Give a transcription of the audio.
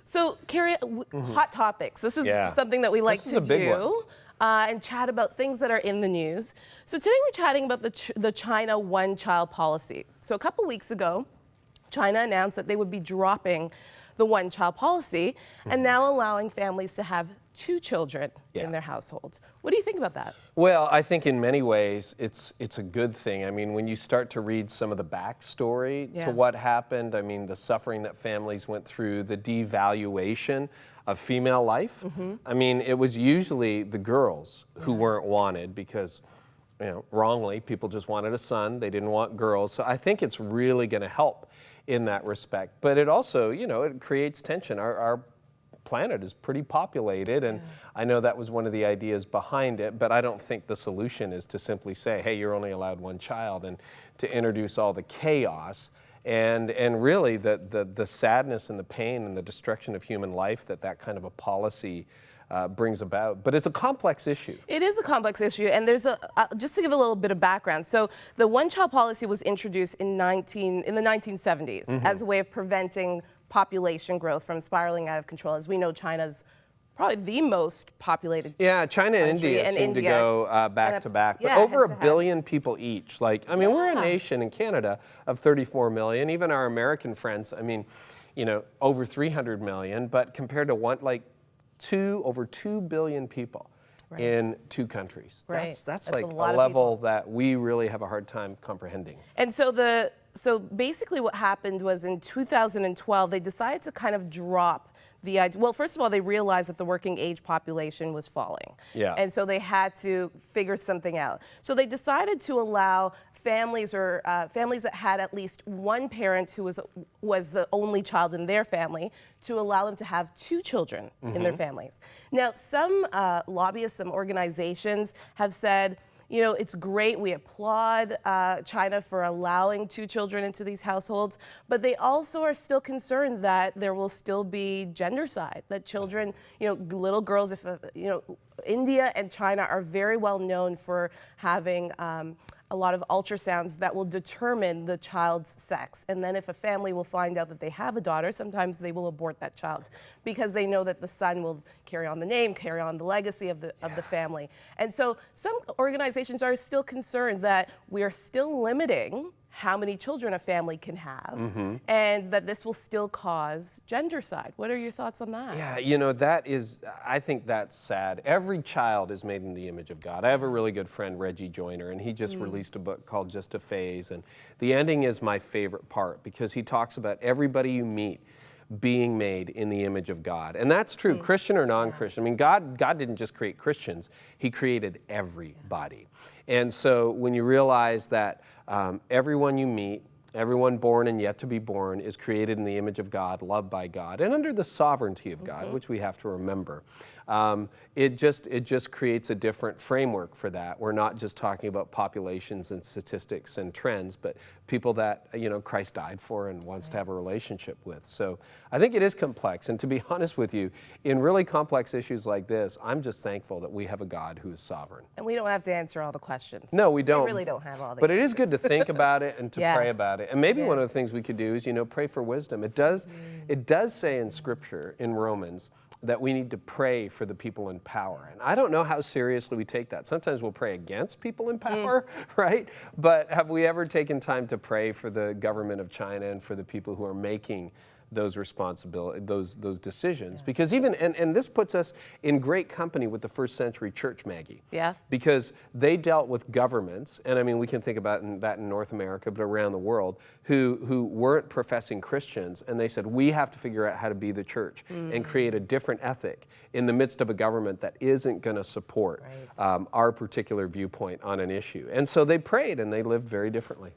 So, Carey, hot topics. This is something that we like to do and chat about things that are in the news. So today we're chatting about the China one-child policy. So a couple weeks ago, China announced that they would be dropping the one-child policy and now allowing families to have 2 children in their households. What do you think about that? Well, I think in many ways it's a good thing. I mean, when you start to read some of the backstory to what happened, I mean, the suffering that families went through, the devaluation of female life. I mean, it was usually the girls who weren't wanted because, you know, wrongly, people just wanted a son. They didn't want girls. So I think it's really going to help in that respect. But it also, you know, it creates tension. Our planet is pretty populated, and I know that was one of the ideas behind it, but I don't think the solution is to simply say, hey, you're only allowed 1 child, and to introduce all the chaos and really the sadness and the pain and the destruction of human life that kind of a policy brings about. But it's a complex issue. It is a complex issue, and there's just to give a little bit of background. So the one-child policy was introduced in the 1970s as a way of preventing population growth from spiraling out of control. As we know, China's probably the most populated China and India seem to go back to back, but over 1 billion people each. Like, I mean, we're a nation in Canada of 34 million. Even our American friends, I mean, you know, over 300 million, but compared to over 2 billion people in 2 countries. That's like a level that we really have a hard time comprehending. And so basically what happened was in 2012, they decided to kind of drop the idea. Well, first of all, they realized that the working age population was falling. And so they had to figure something out. So they decided to allow families or families that had at least 1 parent who was the only child in their family to allow them to have 2 children in their families. Now, some lobbyists, some organizations have said, you know, it's great, we applaud China for allowing 2 children into these households, but they also are still concerned that there will still be gendercide, that children, you know, little girls, you know, India and China are very well known for having a lot of ultrasounds that will determine the child's sex. And then if a family will find out that they have a daughter, sometimes they will abort that child because they know that the son will carry on the name, carry on the legacy of the family. And so some organizations are still concerned that we are still limiting how many children a family can have, and that this will still cause gendercide. What are your thoughts on that? Yeah, you know, I think that's sad. Every child is made in the image of God. I have a really good friend, Reggie Joyner, and he just released a book called Just a Phase, and the ending is my favorite part because he talks about everybody you meet being made in the image of God. And that's true, Christian or non-Christian. I mean, God didn't just create Christians, he created everybody. And so when you realize that everyone you meet, everyone born and yet to be born is created in the image of God, loved by God, and under the sovereignty of God, which we have to remember. It just creates a different framework for that. We're not just talking about populations and statistics and trends, but people that, you know, Christ died for and wants to have a relationship with. So I think it is complex. And to be honest with you, in really complex issues like this, I'm just thankful that we have a God who is sovereign. And we don't have to answer all the questions. No, we don't. We really don't have all the But answers. it is good to think about it and to pray about it. And maybe one of the things we could do is, you know, pray for wisdom. It does say in Scripture, in Romans, that we need to pray for the people in power. And I don't know how seriously we take that. Sometimes we'll pray against people in power, right? But have we ever taken time to pray for the government of China and for the people who are making those responsibilities, those decisions? Because even, and this puts us in great company with the first century church, Maggie. Because they dealt with governments, and I mean, we can think about that in North America, but around the world, who weren't professing Christians, and they said, we have to figure out how to be the church and create a different ethic in the midst of a government that isn't going to support our particular viewpoint on an issue. And so they prayed and they lived very differently.